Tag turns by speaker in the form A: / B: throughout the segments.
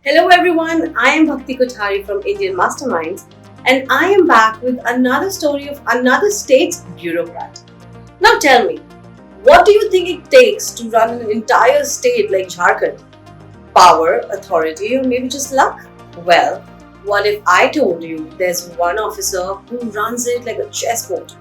A: Hello everyone, I am Bhakti Kothari from Indian Masterminds and I am back with another story of another state's bureaucrat. Now tell me, what do you think it takes to run an entire state like Jharkhand? Power, authority, or maybe just luck? Well, what if I told you there's one officer who runs it like a chessboard,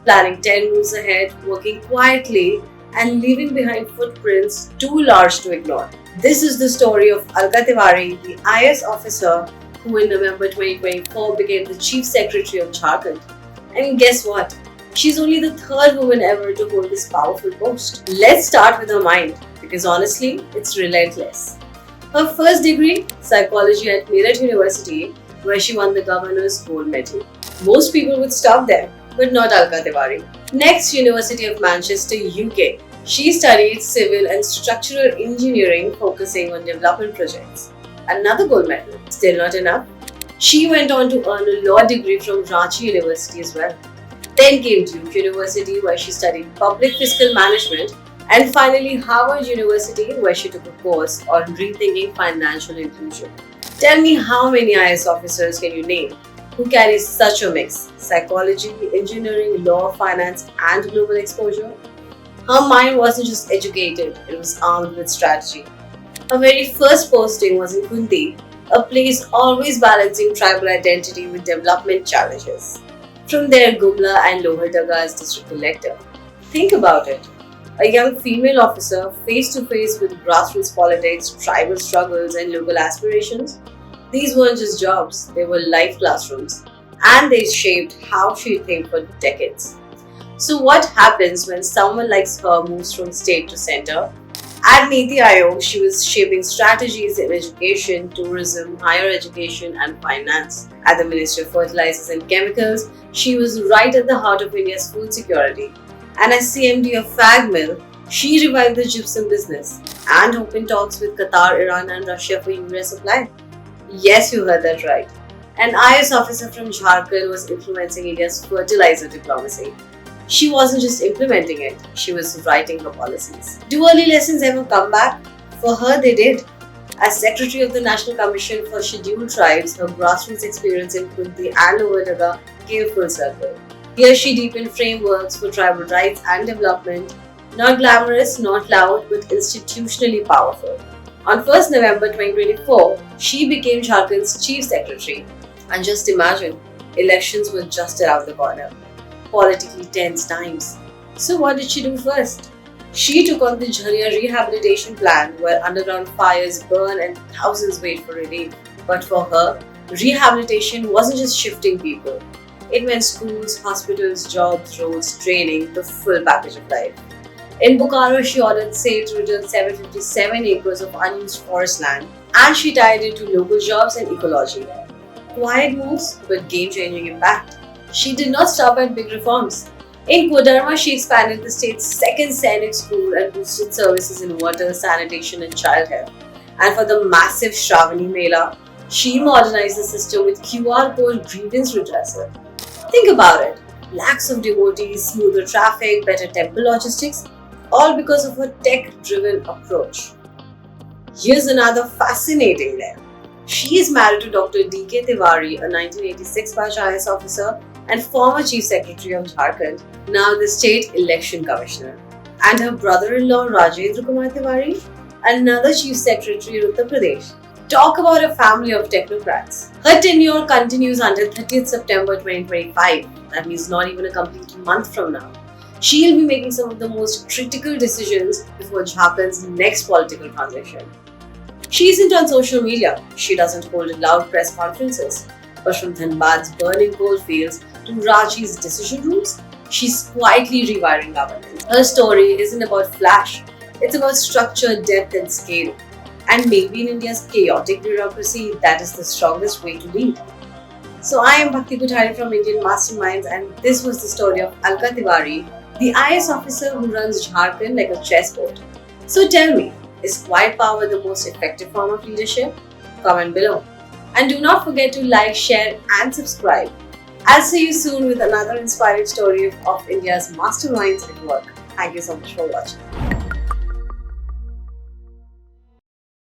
A: planning 10 moves ahead, working quietly, and leaving behind footprints too large to ignore? This is the story of Alka Tiwari, the IS officer who in November 2024 became the Chief Secretary of Jharkhand. And guess what? She's only the third woman ever to hold this powerful post. Let's start with her mind, because honestly, it's relentless. Her first degree, psychology at Meerut University, where she won the governor's gold medal. Most people would stop there, but not Alka Tiwari. Next, University of Manchester, UK. She studied civil and structural engineering, focusing on development projects. Another gold medal. Still not enough? She went on to earn a law degree from Ranchi University as well. Then came Duke University, where she studied public fiscal management, and finally Harvard University, where she took a course on rethinking financial inclusion. Tell me, how many IS officers can you name who carry such a mix? Psychology, engineering, law, finance, and global exposure? Her mind wasn't just educated, it was armed with strategy. Her very first posting was in Kunti, a place always balancing tribal identity with development challenges. From there, Gumla and Lohardaga as district collector. Think about it. A young female officer face to face with grassroots politics, tribal struggles, and local aspirations. These weren't just jobs, they were life classrooms, and they shaped how she'd think for decades. So what happens when someone like her moves from state to center? At Niti Aayog, she was shaping strategies in education, tourism, higher education, and finance. At the Ministry of Fertilizers and Chemicals, she was right at the heart of India's food security. And as CMD of FAGMIL, she revived the gypsum business and opened talks with Qatar, Iran, and Russia for urea supply. Yes, you heard that right. An IS officer from Jharkhand was influencing India's fertilizer diplomacy. She wasn't just implementing it, she was writing her policies. Do early lessons ever come back? For her, they did. As Secretary of the National Commission for Scheduled Tribes, her grassroots experience in Kunti and Lohardaga came full circle. Here she deepened frameworks for tribal rights and development, not glamorous, not loud, but institutionally powerful. On 1st November 2024, she became Jharkhand's Chief Secretary. And just imagine, elections were just around the corner. Politically tense times. So what did she do first? She took on the Jharia rehabilitation plan, where underground fires burn and thousands wait for relief. But for her, rehabilitation wasn't just shifting people. It meant schools, hospitals, jobs, roads, training, the full package of life. In Bokaro, she ordered SAIL to return 757 acres of unused forest land, and she tied it to local jobs and ecology. Quiet moves, but game-changing impact. She did not stop at big reforms. In Kodarma, she expanded the state's second Sainik school and boosted services in water, sanitation, and child health. And for the massive Shravani Mela, she modernized the system with QR code grievance redressal. Think about it. Lakhs of devotees, smoother traffic, better temple logistics, all because of her tech-driven approach. Here's another fascinating layer. She is married to Dr. D.K. Tiwari, a 1986 batch IS officer and former Chief Secretary of Jharkhand, now the State Election Commissioner. And her brother-in-law Rajendra Kumar Tiwari, another Chief Secretary of Uttar Pradesh. Talk about a family of technocrats. Her tenure continues until 30th September 2025. That means not even a complete month from now. She'll be making some of the most critical decisions before Jharkhand's next political transition. She isn't on social media. She doesn't hold loud press conferences. But from Dhanbad's burning coalfields to Ranchi's decision rooms, she's quietly rewiring governance. Her story isn't about flash. It's about structure, depth, and scale. And maybe in India's chaotic bureaucracy, that is the strongest way to lead. So I am Bhakti Kothari from Indian Masterminds, and this was the story of Alka Tiwari, the IS officer who runs Jharkhand like a chessboard. So tell me, is quiet power the most effective form of leadership? Comment below. And do not forget to like, share, and subscribe. I'll see you soon with another inspiring story of India's masterminds at work. Thank you so much for watching.